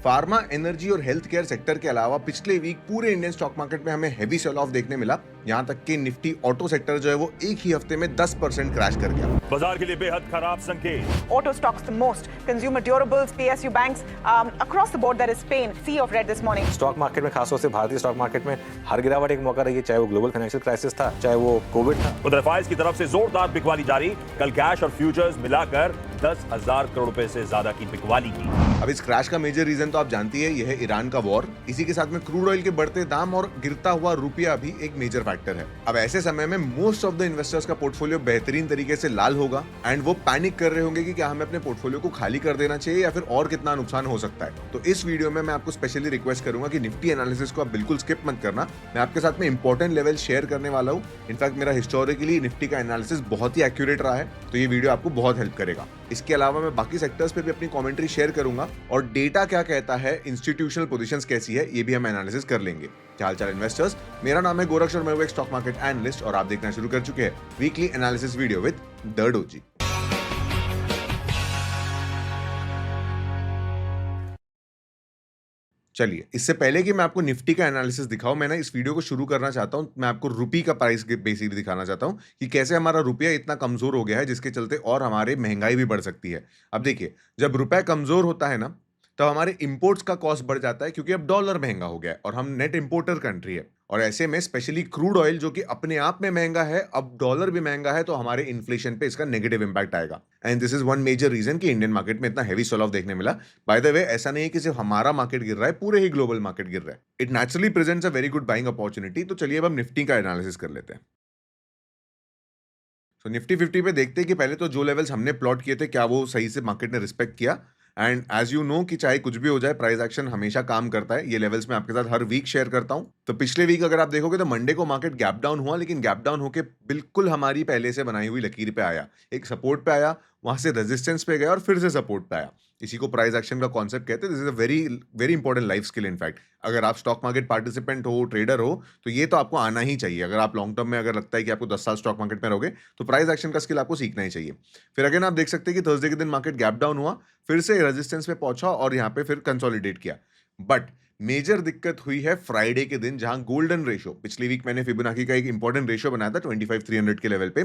Pharma, energy और health care sector के अलावा पिछले वीक पूरे इंडियन स्टॉक मार्केट में हमें हैवी सेल ऑफ देखने मिला। यहाँ तक कि निफ्टी ऑटो सेक्टर जो है वो एक ही हफ्ते में 10% क्रैश कर गया। बाजार के लिए बेहद खराब संकेत। Auto stocks the most. Consumer durables, PSU banks, across the board there is pain. Sea of red this morning. Stock market में खासतौर से भारतीय स्टॉक मार्केट में हर गिरावट एक मौका रही है, चाहे वो ग्लोबल फाइनेंशियल क्राइसिस था, चाहे वो कोविड था। उधर एफआईएस की तरफ से जोरदार बिकवाली जारी। कल कैश और फ्यूचर्स मिलाकर 10,000 करोड़ रुपए से ज्यादा की बिकवाली की। अब इस क्रैश का मेजर रीजन तो आप जानती है, यह है ईरान का वॉर। इसी के साथ में क्रूड ऑयल के बढ़ते दाम और गिरता हुआ रुपया भी एक मेजर फैक्टर है। अब ऐसे समय में मोस्ट ऑफ द इन्वेस्टर्स का पोर्टफोलियो बेहतरीन तरीके से लाल होगा एंड वो पैनिक कर रहे होंगे कि क्या हमें अपने पोर्टफोलियो को खाली कर देना चाहिए या फिर और कितना नुकसान हो सकता है। तो इस वीडियो में मैं आपको स्पेशली रिक्वेस्ट करूंगा कि निफ्टी एनालिसिस को आप बिल्कुल स्किप मत करना। मैं आपके साथ में इंपॉर्टेंट लेवल शेयर करने वाला हूँ। इनफैक्ट मेरा हिस्टोरिकली निफ्टी का एनालिसिस बहुत ही एक्यूरेट रहा है, तो ये वीडियो आपको बहुत हेल्प करेगा। इसके अलावा मैं बाकी सेक्टर्स पे भी अपनी कमेंट्री शेयर करूंगा और डेटा क्या कहता है, इंस्टीट्यूशनल पोजीशंस कैसी है, ये भी हम एनालिसिस कर लेंगे। क्या हालचाल इन्वेस्टर्स, मेरा नाम है गोरक्ष और मैं हूं एक स्टॉक मार्केट एनालिस्ट और आप देखना शुरू कर चुके हैं weekly analysis video with the doji. चलिए, इससे पहले कि मैं आपको निफ्टी का एनालिसिस दिखाऊं, मैं ना इस वीडियो को शुरू करना चाहता हूं। मैं आपको रुपी का प्राइस बेसिकली दिखाना चाहता हूं कि कैसे हमारा रुपया इतना कमजोर हो गया है, जिसके चलते और हमारे महंगाई भी बढ़ सकती है। अब देखिए, जब रुपया कमजोर होता है ना, तो हमारे इंपोर्ट्स का कॉस्ट बढ़ जाता है, क्योंकि अब डॉलर महंगा हो गया है और हम नेट इंपोर्टर कंट्री है। और ऐसे में स्पेशली क्रूड ऑयल जो कि अपने आप में महंगा है, अब डॉलर भी महंगा है, तो हमारे इन्फ्लेशन पे इसका नेगेटिव इंपैक्ट आएगा। And this is one major reason कि इंडियन मार्केट में इतना हेवी सेल ऑफ देखने मिला। बाय द वे, ऐसा नहीं है कि सिर्फ हमारा मार्केट गिर रहा है, पूरे ही ग्लोबल मार्केट गिर रहा है। It naturally presents a very good buying opportunity. तो चलिए अब हम निफ्टी का एनालिसिस कर लेते हैं। तो निफ्टी 50 पे देखते हैं कि पहले तो जो लेवल्स हमने प्लॉट किए थे, क्या वो सही से मार्केट ने रिस्पेक्ट किया। एंड एज यू नो कि चाहे कुछ भी हो जाए, प्राइस एक्शन हमेशा काम करता है। ये लेवल्स मैं आपके साथ हर वीक शेयर करता हूं। तो पिछले वीक अगर आप देखोगे तो मंडे को मार्केट गैप डाउन हुआ, लेकिन गैप डाउन होके बिल्कुल हमारी पहले से बनाई हुई लकीर पे आया। एक सपोर्ट पे आया, वहां से रेजिस्टेंस पे गया और फिर से सपोर्ट पे आया। इसी को प्राइस एक्शन का कॉन्सेप्ट कहते हैं। This is a very very important life skill. In fact अगर आप स्टॉक मार्केट पार्टिसिपेंट हो, ट्रेडर हो, तो ये तो आपको आना ही चाहिए। अगर आप लॉन्ग टर्म में अगर लगता है कि आपको 10 साल स्टॉक मार्केट में रहोगे, तो प्राइस एक्शन का स्किल आपको सीखना ही चाहिए। फिर अगेन आप देख सकते हैं कि थर्सडे के दिन मार्केट गैप डाउन हुआ, फिर से रेजिस्टेंस पे पहुंचा और यहाँ पे फिर कंसोलिडेट किया। बट मेजर दिक्कत हुई है फ्राइडे के दिन, जहां गोल्डन रेशो, पिछली वीक मैंने फिबोनाची का एक इंपॉर्टेंट रेशो बनाया था 25,300 के लेवल पे,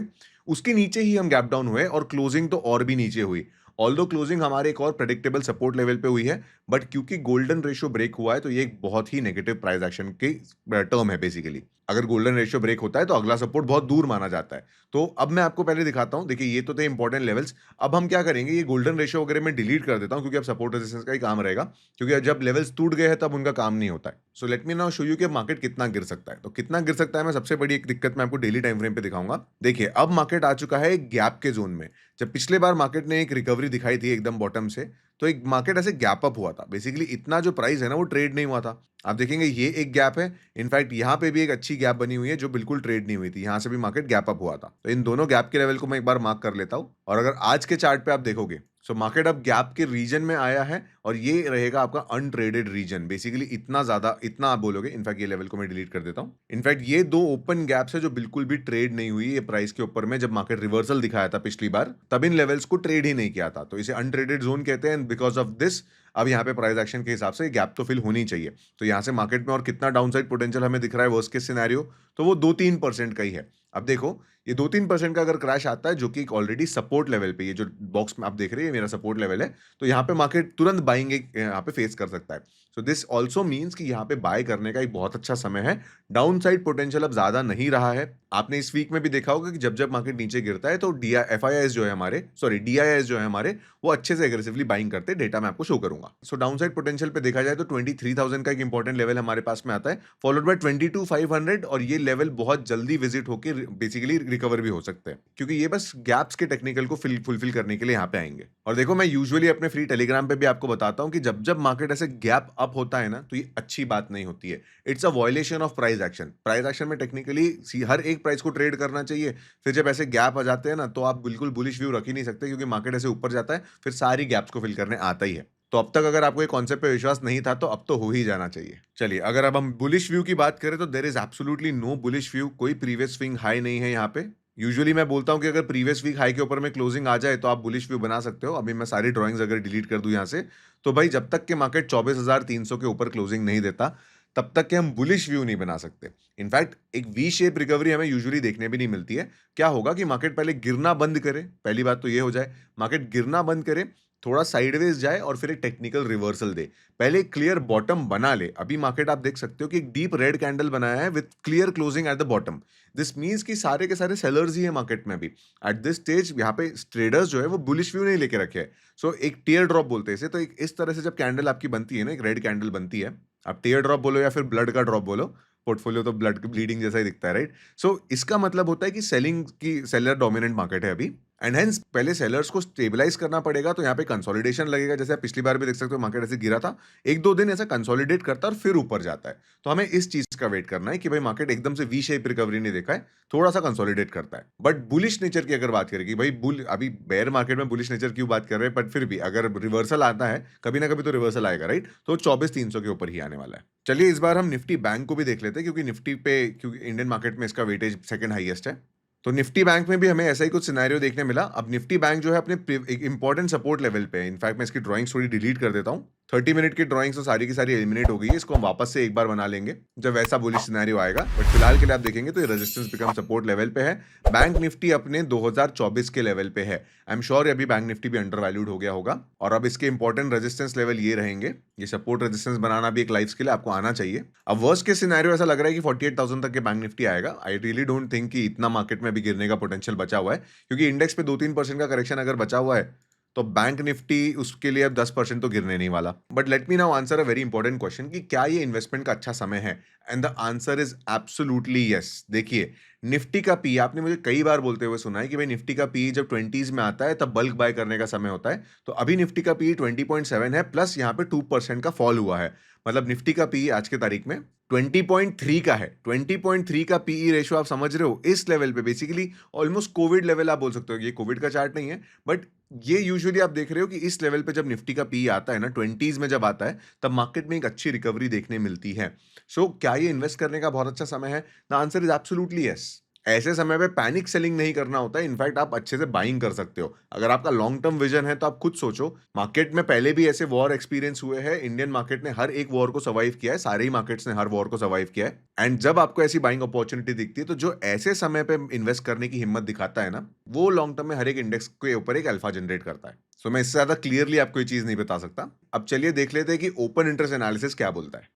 उसके नीचे ही हम गैप डाउन हुए और क्लोजिंग तो और भी नीचे हुई। ऑल्दो क्लोजिंग हमारे एक और प्रेडिक्टेबल सपोर्ट लेवल पे हुई है, बट क्योंकि गोल्डन रेशियो ब्रेक हुआ है, तो ये एक बहुत ही नेगेटिव प्राइस एक्शन की टर्म है बेसिकली। अगर गोल्डन रेशियो ब्रेक होता है तो अगला सपोर्ट बहुत दूर माना जाता है। तो अब मैं आपको पहले दिखाता हूं। देखिए, ये तो थे इंपॉर्टेंट लेवल्स। अब हम क्या करेंगे, ये गोल्डन रेशियो वगैरह में डिलीट कर देता हूं, क्योंकि अब सपोर्ट रेजिस्टेंस का ही काम रहेगा, क्योंकि जब लेवल्स टूट गए हैं तब उनका काम नहीं होता है। So let me now show you कि मार्केट कितना गिर सकता है। तो कितना गिर सकता है, मैं सबसे बड़ी एक दिक्कत मैं आपको डेली टाइम फ्रेम पे दिखाऊंगा। देखिए, अब मार्केट आ चुका है एक गैप के जोन में। जब पिछले बार मार्केट ने एक रिकवरी दिखाई थी एकदम बॉटम से, तो एक मार्केट ऐसे गैप अप हुआ था। बेसिकली इतना जो प्राइस है ना, वो ट्रेड नहीं हुआ था। आप देखेंगे ये एक गैप है। इनफैक्ट यहाँ पे भी एक अच्छी गैप बनी हुई है जो बिल्कुल ट्रेड नहीं हुई थी। यहाँ से भी मार्केट गैप अप हुआ था। तो इन दोनों गैप के लेवल को मैं एक बार मार्क कर लेता हूँ। और अगर आज के चार्ट पे आप देखोगे, सो मार्केट अब गैप के रीजन में आया है और ये रहेगा आपका अनट्रेडेड रीजन। बेसिकली इतना ज्यादा, इतना आप बोलोगे। इनफैक्ट ये लेवल को मैं डिलीट कर देता हूँ। इनफैक्ट ये दो ओपन गैप्स है जो बिल्कुल भी ट्रेड नहीं हुई। ये प्राइस के ऊपर में जब मार्केट रिवर्सल दिखाया था पिछली बार, तब इन लेवल्स को ट्रेड ही नहीं किया था। तो इसे अनट्रेडेड जोन कहते हैं। बिकॉज ऑफ दिस अब यहाँ पे प्राइस एक्शन के हिसाब से गैप तो फिल होनी चाहिए। तो यहाँ से मार्केट में और कितना डाउनसाइड पोटेंशियल हमें दिख रहा है वर्स्ट केस सिनेरियो, तो वो 2-3% का ही है। अब देखो, ये 2-3% का अगर क्रैश आता है, जो कि ऑलरेडी सपोर्ट लेवल पे, ये जो बॉक्स में आप देख रहे हैं, मेरा सपोर्ट लेवल है, तो यहाँ पे मार्केट तुरंत बाइंग यहाँ पे फेस कर सकता है। सो दिस ऑल्सो मीन्स कि यहाँ पे बाय करने का एक बहुत अच्छा समय है। डाउन साइड पोटेंशियल अब ज्यादा नहीं रहा है। आपने इस वीक में भी देखा होगा कि जब जब मार्केट नीचे गिरता है, तो एफआईआईएस जो है हमारे, सॉरी डीआईआईएस जो है हमारे, वो अच्छे से एग्रेसिवली बाइंग करते हैं। डेटा मैं आपको शो करूंगा। सो डाउन साइड पोटेंशियल पे देखा जाए तो 23,000 का एक इंपॉर्टेंट लेवल हमारे पास में आता है, फॉलोड बाय 22,500। और ये लेवल बहुत जल्दी विजिट होकर बेसिकली रिकवर भी हो सकते हैं, क्योंकि ये बस गैप्स के टेक्निकल को फुलफिल करने के लिए यहाँ पे आएंगे। और देखो, मैं यूजुअली अपने फ्री टेलीग्राम पे भी आपको बताता हूँ कि जब जब मार्केट ऐसे गैप अप होता है ना, तो ये अच्छी बात नहीं होती है। It's a violation of price action. Price action में टेक्निकली हर एक प्राइस को ट्रेड करना चाहिए। फिर जब ऐसे गैप आ जाते हैं ना, तो आप बिल्कुल बुलिश व्यू रख ही नहीं सकते, क्योंकि मार्केट ऐसे ऊपर जाता है, फिर सारी गैप्स को फिल करने आता ही है। तो अब तक अगर आपको ये कॉन्सेप्ट पे विश्वास नहीं था, तो अब तो हो ही जाना चाहिए। चलिए, अगर अब हम बुलिश व्यू की बात करें, तो there is absolutely no bullish view. कोई प्रीवियस स्विंग हाई नहीं है यहाँ पे। यूजुअली मैं बोलता हूँ कि अगर प्रीवियस वीक हाई के ऊपर में क्लोजिंग आ जाए तो आप बुलिश व्यू बना सकते हो। अभी मैं सारी ड्राइंग्स अगर डिलीट कर दूं यहाँ से, तो भाई जब तक के मार्केट 24,300 के ऊपर क्लोजिंग नहीं देता, तब तक के हम बुलिश व्यू नहीं बना सकते। इनफैक्ट एक वी शेप रिकवरी हमें यूजुअली देखने भी नहीं मिलती है। क्या होगा कि मार्केट पहले गिरना बंद करे, पहली बात तो ये हो जाए, मार्केट गिरना बंद करे, थोड़ा साइडवेज जाए और फिर एक टेक्निकल रिवर्सल दे, पहले एक क्लियर बॉटम बना ले। अभी मार्केट आप देख सकते हो कि एक डीप रेड कैंडल बनाया है with clear closing at the bottom. This means कि सारे के सारे सेलर्स ही है मार्केट में अभी एट दिस स्टेज। यहाँ पे ट्रेडर्स जो है वो बुलिश व्यू नहीं लेके रखे हैं। सो एक टीयर ड्रॉप बोलते हैं इसे। तो एक इस तरह से जब कैंडल आपकी बनती है ना, एक रेड कैंडल बनती है, आप टीयर ड्रॉप बोलो या फिर ब्लड का ड्रॉप बोलो, पोर्टफोलियो तो ब्लड ब्लीडिंग जैसा ही दिखता है, राइट। सो इसका मतलब होता है कि सेलिंग की सेलर डोमिनेंट मार्केट है अभी, एंड हेंस पहले सेलर्स को स्टेबलाइज करना पड़ेगा। तो यहाँ पे कंसोलिडेशन लगेगा, जैसे आप पिछली बार भी देख सकते हो मार्केट ऐसे गिरा था, एक दो दिन ऐसा कंसोलिडेट करता है और फिर ऊपर जाता है। तो हमें इस चीज का वेट करना है कि भाई मार्केट एकदम से वी शेप रिकवरी नहीं देखा है, थोड़ा सा कंसोलिडेट करता है। बट बुलिश नेचर की अगर बात करें कि भाई बुल अभी बेयर मार्केट में बुलिश नेचर क्यों बात कर रहे हैं, बट फिर भी अगर रिवर्सल आता है, कभी ना कभी तो रिवर्सल आएगा, राइट। तो 24,300 के ऊपर ही आने वाला है। चलिए इस बार हम निफ्टी बैंक को भी देख लेते हैं, क्योंकि निफ्टी पे, क्योंकि इंडियन मार्केट में इसका वेटेज सेकंड हाईएस्ट है। तो निफ्टी बैंक में भी हमें ऐसा ही कुछ सिनेरियो देखने मिला। अब निफ्टी बैंक जो है अपने एक इंपॉर्टेंट सपोर्ट लेवल पे है। इनफैक्ट मैं इसकी ड्राइंग्स थोड़ी डिलीट कर देता हूँ। 30 मिनट की ड्राइंग्स तो सारी की सारी एलिमिनेट हो गई है। इसको हम वापस से एक बार बना लेंगे जब वैसा बुलिश सिनेरियो आएगा। बट फिलहाल के लिए आप देखेंगे तो ये रेजिस्टेंस बिकम सपोर्ट लेवल पे है। बैंक निफ्टी अपने 2024 के लेवल पे है। आई एम श्योर अभी बैंक निफ्टी भी अंडर वैल्यूड हो गया होगा, और अब इसके इंपॉर्टेंट रेजिस्टेंस लेवल ये रहेंगे। ये सपोर्ट रेजिस्टेंस बनाना भी एक लाइफ स्किल है, आपको आना चाहिए। अब वर्स्ट के सिनेरियो ऐसा लग रहा है कि 48,000 तक के बैंक निफ्टी आएगा। आई रियली डोंट थिंक कि इतना मार्केट में भी गिरने का पोटेंशियल बचा हुआ है, क्योंकि इंडेक्स पे 2-3% का करेक्शन अगर बचा हुआ है तो बैंक निफ्टी उसके लिए अब 10% तो गिरने नहीं वाला। But let me now answer a very important question कि क्या ये इन्वेस्टमेंट का अच्छा समय है, and the answer is absolutely yes. देखिए निफ्टी का पी, आपने मुझे कई बार बोलते हुए सुना है कि भाई निफ्टी का पी जब 20s में आता है तब बल्क बाय करने का समय होता है। तो अभी निफ्टी का पी 20.7 है, प्लस यहाँ पे 2% का फॉल हुआ है। मतलब निफ्टी का पी आज के तारीख में 20.3 का है। 20.3 का पीई रेशियो आप समझ रहे हो, इस लेवल पे बेसिकली ऑलमोस्ट कोविड लेवल आप बोल सकते हो। ये कोविड का चार्ट नहीं है, बट ये यूजुअली आप देख रहे हो कि इस लेवल पे जब निफ्टी का पी आता है ना, 20s में जब आता है, तब मार्केट में एक अच्छी रिकवरी देखने मिलती है। सो क्या ये इन्वेस्ट करने का बहुत अच्छा समय है? The answer is absolutely yes. ऐसे समय पे पैनिक सेलिंग नहीं करना होता है। इनफैक्ट आप अच्छे से बाइंग कर सकते हो। अगर आपका लॉन्ग टर्म विजन है तो आप खुद सोचो, मार्केट में पहले भी ऐसे वॉर एक्सपीरियंस हुए हैं। इंडियन मार्केट ने हर एक वॉर को सर्वाइव किया है, सारे ही मार्केट्स ने हर वॉर को सर्वाइव किया है। एंड जब आपको ऐसी बाइंग अपॉर्चुनिटी दिखती है, तो जो ऐसे समय पे इन्वेस्ट करने की हिम्मत दिखाता है ना, वो लॉन्ग टर्म में हर एक इंडेक्स के ऊपर एक अल्फा जनरेट करता है। सो मैं इससे ज्यादा क्लियरली आपको ये चीज नहीं बता सकता। अब चलिए देख लेते हैं कि ओपन इंटरेस्ट एनालिसिस क्या बोलता है।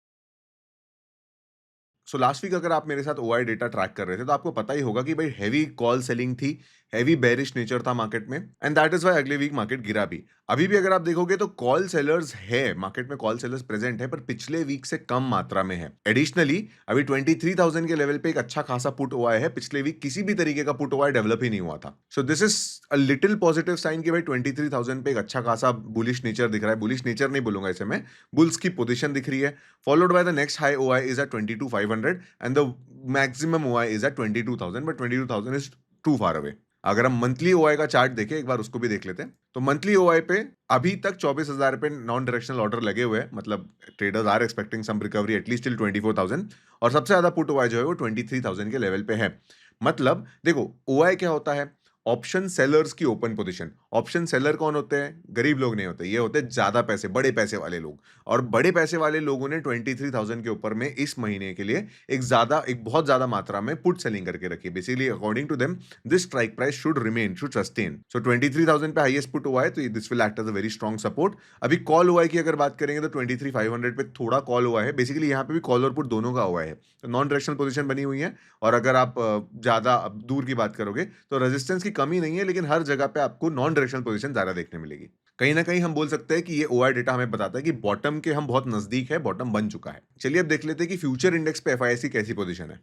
सो लास्ट वीक अगर आप मेरे साथ ओआई डेटा ट्रैक कर रहे थे तो आपको पता ही होगा कि भाई हैवी कॉल सेलिंग थी, हैवी बेरिश नेचर था मार्केट में, एंड दैट इज वाई अगले वीक मार्केट गिरा भी। अभी भी अगर आप देखोगे तो कॉल सेलर्स है मार्केट में, कॉल सेलर्स प्रेजेंट है, पर पिछले वीक से कम मात्रा में है। एडिशनली अभी 23,000 के लेवल पे एक अच्छा खासा पुट ओआई है। पिछले वीक किसी भी तरीके का पुट ओआई डेवलप ही नहीं हुआ था। So this is a little positive sign कि भाई 23,000 पे एक अच्छा खासा बुलिश नेचर दिख रहा है। बुलिश नेचर नहीं बोलूंगा इसे मैं, बुल्स की पोजीशन दिख रही है। Followed by the next high OI is at 22,500 and the maximum OI is at 22,000, but 22,000 is too far away. अगर हम मंथली ओआई का चार्ट देखें, एक बार उसको भी देख लेते हैं। तो मंथली ओआई पे अभी तक 24,000 पे नॉन डायरेक्शनल ऑर्डर लगे हुए हैं। मतलब traders are expecting some recovery at least till 24,000, और सबसे ज्यादा पुट ओआई जो है वो 23,000 के लेवल पे है। मतलब देखो ओआई क्या होता है, ऑप्शन सेलर्स की ओपन पोजीशन। ऑप्शन सेलर कौन होते हैं? गरीब लोग नहीं होते, ये होते हैं ज्यादा पैसे, बड़े पैसे वाले लोग। और बड़े पैसे वाले लोगों ने 23,000 के ऊपर में इस महीने के लिए एक बहुत ज्यादा मात्रा में पुट सेलिंग करके रखी है। Basically according to them this strike price should sustain. So 23,000 पे हाईएस्ट पुट हुआ है, तो this will act as a very strong support. अभी कॉल हुआ है कि अगर बात करेंगे तो 23,500 पे थोड़ा कॉल हुआ है। बेसिकली यहाँ पे भी कॉल और पुट दोनों का हुआ है, तो नॉन डायरेक्शनल पोजीशन बनी हुई है। और अगर आप ज्यादा दूर की बात करोगे तो रेजिस्टेंस की कमी नहीं है, लेकिन हर जगह पे आपको नॉन डायरेक्शनल पोजीशन ज्यादा देखने मिलेगी। कहीं ना कहीं हम बोल सकते हैं कि ये ओआई डेटा हमें बताता है कि बॉटम के हम बहुत नजदीक है, बॉटम बन चुका है। चलिए अब देख लेते हैं कि फ्यूचर इंडेक्स पे एफआईआई कैसी पोजीशन है।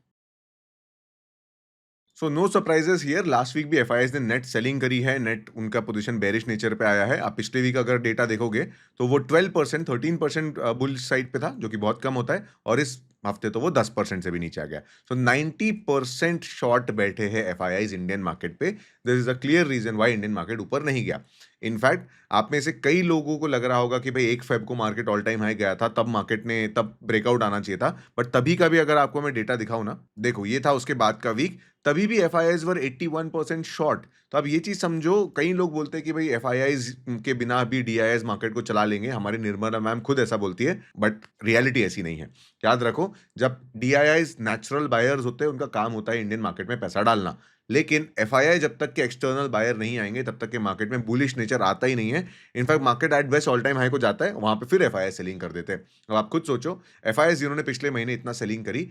So no surprises here. Last week भी एफआईआई ने नेट सेलिंग करी है, नेट उनका पोजीशन बेरिश नेचर पे आया है। आप पिछले वीक अगर डेटा देखोगे तो वो 12%, 13% बुल साइड पे था, जो कि बहुत कम होता है, और इस हफ्ते तो वो 10% से भी नीचे आ गया। सो 90% शॉर्ट बैठे हैं एफआईआई इंडियन मार्केट पे। This is a clear reason why Indian market ऊपर नहीं गया। इनफैक्ट आप में से कई लोगों को लग रहा होगा कि भाई 1 फेब को मार्केट ऑल टाइम हाई गया था, तब मार्केट ने तब ब्रेकआउट आना चाहिए था, बट तभी का भी अगर आपको मैं डेटा दिखाऊं ना, देखो ये था उसके बाद का वीक, तभी भी एफआईआईज वर 81% शॉर्ट। तो आप ये चीज समझो, कई लोग बोलते हैं कि भाई एफआईआईज के बिना भी डीआईआईज मार्केट को चला लेंगे, हमारी निर्मला मैम खुद ऐसा बोलती है, बट रियलिटी ऐसी नहीं है। याद रखो, जब डीआईआईज नेचुरल बायर्स होते हैं, उनका काम होता है इंडियन मार्केट में पैसा डालना, लेकिन एफआईआई जब तक के एक्सटर्नल बायर नहीं आएंगे तब तक के मार्केट में बुलिश नेचर आता ही नहीं है। In fact market at best all time high को जाता है, वहां पे फिर एफआईआई सेलिंग कर देते हैं। अब आप खुद सोचो, एफआईआई जिन्होंने पिछले महीने इतना सेलिंग करी,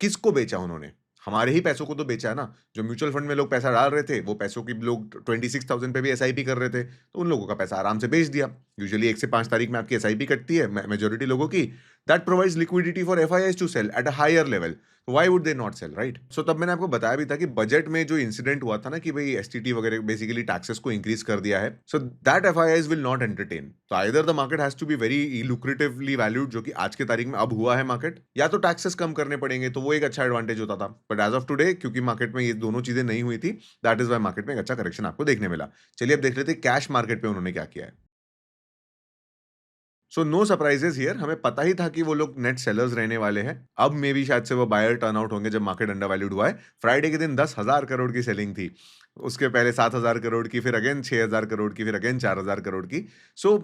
किसको बेचा उन्होंने? हमारे ही पैसों को तो बेचा है ना। जो म्यूचुअल फंड में लोग पैसा डाल रहे थे, वो पैसों की लोग 26,000 पे भी एसआईपी कर रहे थे, तो उन लोगों का पैसा आराम से बेच दिया। यूजुअली 1 से 5 तारीख में आपकी एसआईपी कटती है मेजोरिटी लोगों की, that provides liquidity for FIIs to sell at a higher level. Why would they not sell, right? So तब मैंने आपको बताया भी था कि बजट में जो इंसिडेंट हुआ था ना कि भाई एसटीटी वगैरह बेसिकली टैक्सेस को इंक्रीज कर दिया है, so that FIIs will not entertain. तो either the market has to be very lucratively valued, जो कि आज के तारीख में अब हुआ है मार्केट, या तो टैक्सेस कम करने पड़ेंगे, तो वो एक अच्छा एडवांटेज होता था। बट एज ऑफ टुडे, क्योंकि मार्केट में ये दोनों चीजें नहीं हुई थी, दैट इज वाई मार्केट में एक अच्छा करेक्शन आपको देखने मिला। चलिए अब देख लेते हैं कैश मार्केट पे उन्होंने क्या किया है। सो नो सरप्राइजेस हियर, हमें पता ही था कि वो लोग नेट सेलर्स रहने वाले हैं। अब मे बी शायद से वो बायर टर्न आउट होंगे जब मार्केट अंडर वैल्यूड हुआ है। फ्राइडे के दिन 10,000 करोड़ की सेलिंग थी, उसके पहले 7,000 करोड़ की, फिर अगेन 6,000 करोड़ की, फिर अगेन 4,000 करोड़ की। सो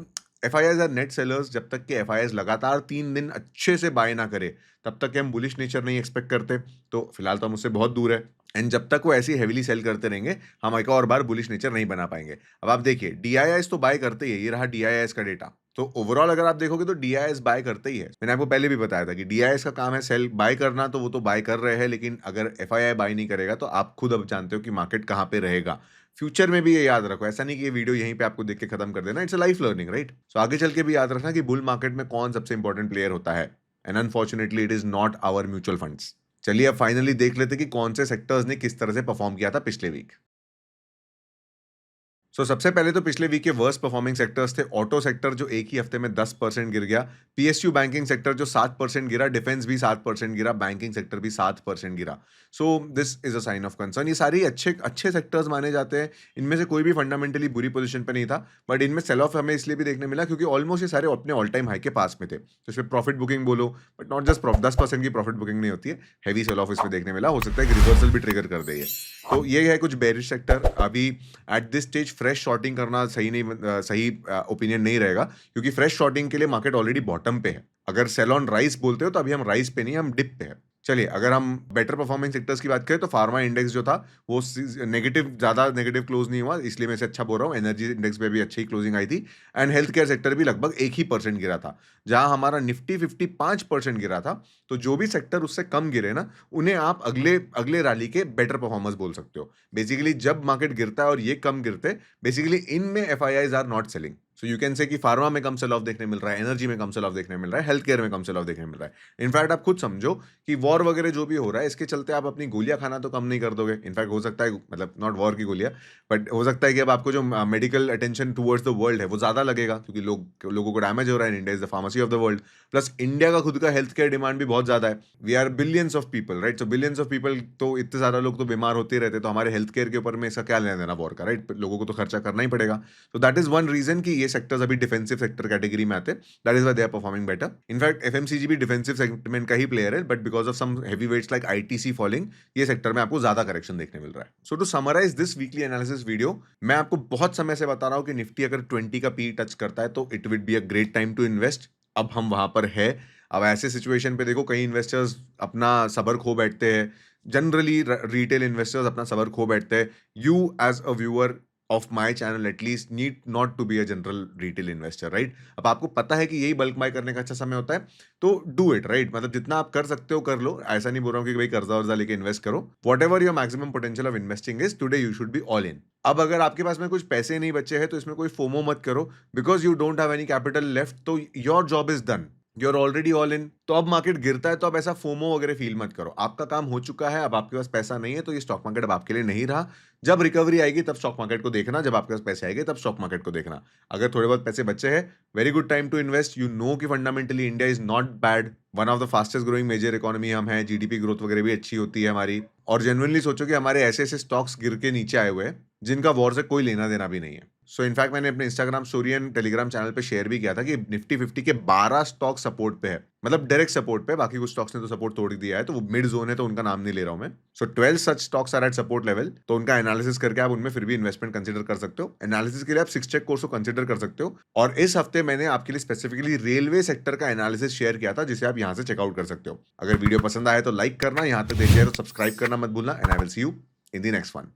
एफआईआईज आर नेट सेलर्स। जब तक कि एफआईआईज लगातार 3 दिन अच्छे से बाय ना करे, तब तक कि हम बुलिश नेचर नहीं एक्सपेक्ट करते। तो फिलहाल तो हम उससे बहुत दूर है, एंड जब तक वो ऐसी हेवीली सेल करते रहेंगे, हम एक और बार बुलिश नेचर नहीं बना पाएंगे। अब आप देखिए, डीआईआईज तो बाय करते ही है, ये रहा डीआईआईज का डेटा। तो ओवरऑल अगर आप देखोगे तो डीआईआईज बाय करते ही है। मैंने आपको पहले भी बताया था कि डीआईआईज का काम है सेल बाय करना, तो वो तो बाय कर रहे हैं, लेकिन अगर एफआईआई बाय नहीं करेगा तो आप खुद अब जानते हो कि मार्केट कहाँ पे रहेगा। फ्यूचर में भी ये याद रखो, ऐसा नहीं कि ये वीडियो यहीं पे आपको देख के खत्म कर देना, it's a life learning, right? So आगे चल के भी याद रखना कि बुल मार्केट में कौन सबसे इंपॉर्टेंट प्लेयर होता है, and unfortunately it is not our mutual funds. चलिए अब फाइनली देख लेते कि कौन से सेक्टर्स ने किस तरह से परफॉर्म किया था पिछले वीक। सबसे पहले तो पिछले वीक के वर्स्ट परफॉर्मिंग सेक्टर्स थे। ऑटो सेक्टर जो एक ही हफ्ते में 10% गिर गया, पीएसयू बैंकिंग सेक्टर जो 7% गिरा, डिफेंस भी 7% गिरा, बैंकिंग सेक्टर भी 7% गिरा। So this is a sign of concern. ये सारी अच्छे अच्छे सेक्टर्स माने जाते हैं, इनमें से कोई भी फंडामेंटली बुरी पोजीशन पे नहीं था, बट इनमें सेल ऑफ हमें इसलिए भी देखने मिला क्योंकि ऑलमोस्ट ये सारे अपने ऑल टाइम हाई के पास में थे। तो इसमें प्रॉफिट बुकिंग बोलो, बट नॉट जस्ट 10% की प्रॉफिट बुकिंग नहीं होती है, हैवी सेल ऑफ इसमें देखने मिला। हो सकता है कि रिवर्सल भी ट्रिगर कर दे ये। तो ये है कुछ बेरिश सेक्टर। अभी at this stage fresh shorting करना सही नहीं, सही ओपिनियन नहीं रहेगा, क्योंकि फ्रेश शॉर्टिंग के लिए मार्केट ऑलरेडी बॉटम पे है। अगर सेल ऑन राइस बोलते हो तो अभी हम राइस पे नहीं, हम डिप पे है। चलिए अगर हम बेटर परफॉर्मिंग सेक्टर्स की बात करें तो फार्मा इंडेक्स जो था वो नेगेटिव, ज़्यादा नेगेटिव क्लोज नहीं हुआ, इसलिए मैं इसे अच्छा बोल रहा हूँ। एनर्जी इंडेक्स पे भी अच्छी क्लोजिंग आई थी, एंड हेल्थ केयर सेक्टर भी लगभग 1% गिरा था। जहां हमारा निफ्टी 55% गिरा था, तो जो भी सेक्टर उससे कम गिरे ना, उन्हें आप अगले अगले रैली के बेटर परफॉर्मर्स बोल सकते हो। बेसिकली जब मार्केट गिरता है और ये कम गिरते, बेसिकली इनमें FIIs are not selling. So you can say कि फार्मा में कम सेल ऑफ देखने मिल रहा है, एनर्जी में कम सेल ऑफ देखने मिल रहा है, हेल्थ केयर में कम सेल ऑफ देखने मिल रहा है। इनफैक्ट आप खुद समझो कि वॉर वगैरह जो भी हो रहा है, इसके चलते आप अपनी गोलियां खाना तो कम नहीं कर दोगे। इनफैक्ट हो सकता है, मतलब नॉट वॉर की गोलियां, बट हो सकता है कि अब आपको जो medical attention towards the world है वो ज़्यादा लगेगा, क्योंकि लोगों को डैमेज हो रहा है। India is the pharmacy of the world. Plus India का खुद का हेल्थ केयर डिमांड भी बहुत ज़्यादा है। We are billions of people, right? So billions of people, तो इतने ज़्यादा लोग तो बीमार होते ही रहते, तो हमारे हेल्थ केयर के ऊपर में इसका क्या लेना देना वॉर का, राइट? लोगों को तो खर्चा करना ही पड़ेगा। तो दैट इज वन रीजन कि ये सेक्टर्स अभी डिफेंसिव सेक्टर कैटेगरी में आते हैं। That is why they are performing better. In fact FMCG भी डिफेंसिव सेगमेंट का ही प्लेयर है, but because of some heavy weights like ITC falling, ये सेक्टर में आपको ज्यादा करेक्शन देखने मिल रहा है। So to summarise this weekly analysis video, मैं आपको बहुत समय से बता रहा हूं कि निफ्टी अगर 20 का पी टच करता है तो it will be a great time to invest. अब हम वहां पर है। अब ऐसे सिचुएशन पे देखो, कई इन्वेस्टर्स अपना सबर खो बैठते हैं। जनरली रिटेल इन्वेस्टर्स अपना सबर खो बैठते हैं। You as a viewer of my channel at least need not to be a general retail investor, right? अब आपको पता है कि यही बल्क बाय करने का अच्छा समय होता है, तो डू इट, राइट? मतलब जितना आप कर सकते हो कर लो। ऐसा नहीं बोल रहा हूँ कि भाई कर्जा वर्जा लेके इन्वेस्ट करो। What ever your maximum potential of investing is, today you should be all in. अब अगर आपके पास में कुछ पैसे नहीं बचे हैं तो इसमें कोई फोमो मत करो, because you don't have any capital left, तो your job is done, you're already all in. तो अब मार्केट गिरता है तो अब ऐसा फोमो वगैरह फील मत करो, आपका काम हो चुका है। अब आपके पास पैसा नहीं है तो ये स्टॉक मार्केट अब आपके लिए नहीं रहा। जब रिकवरी आएगी तब स्टॉक मार्केट को देखना, जब आपके पास पैसे आएंगे तब स्टॉक मार्केट को देखना। अगर थोड़े बहुत पैसे बचे हैं, very good time to invest. You know कि fundamentally India is not bad, one of the fastest growing major economy हम है, जीडीपी ग्रोथ वगैरह भी अच्छी होती है हमारी। और जेन्युइनली सोचो कि हमारे ऐसे ऐसे स्टॉक्स गिर के नीचे आए हुए हैं जिनका वॉर से कोई लेना देना भी नहीं है। सो इनफैक्ट मैंने अपने Instagram story and Telegram channel पे शेयर भी किया था कि निफ्टी 50 के 12 स्टॉक सपोर्ट पे है, मतलब डायरेक्ट सपोर्ट पे। बाकी कुछ स्टॉक्स ने तो सपोर्ट तोड़ ही दिया है, तो वो मिड जोन है, तो उनका नाम नहीं ले रहा हूं मैं। So 12 such stocks are at support level, तो उनका एनालिसिस करके आप उनमें फिर भी इन्वेस्टमेंट कंसिडर कर सकते हो। एनालिसिस के लिए आप 6 चेक कोर्स को कंसिडर कर सकते हो। और इस हफ्ते मैंने आपके लिए स्पेसिफिकली रेलवे सेक्टर का एनालिसिस शेयर किया था, जिसे आप यहाँ से चेकआउट कर सकते हो। अगर वीडियो पसंद आए तो लाइक करना, यहाँ तक देखिए तो सब्सक्राइब करना मत भूलना, and I will see you in the next one.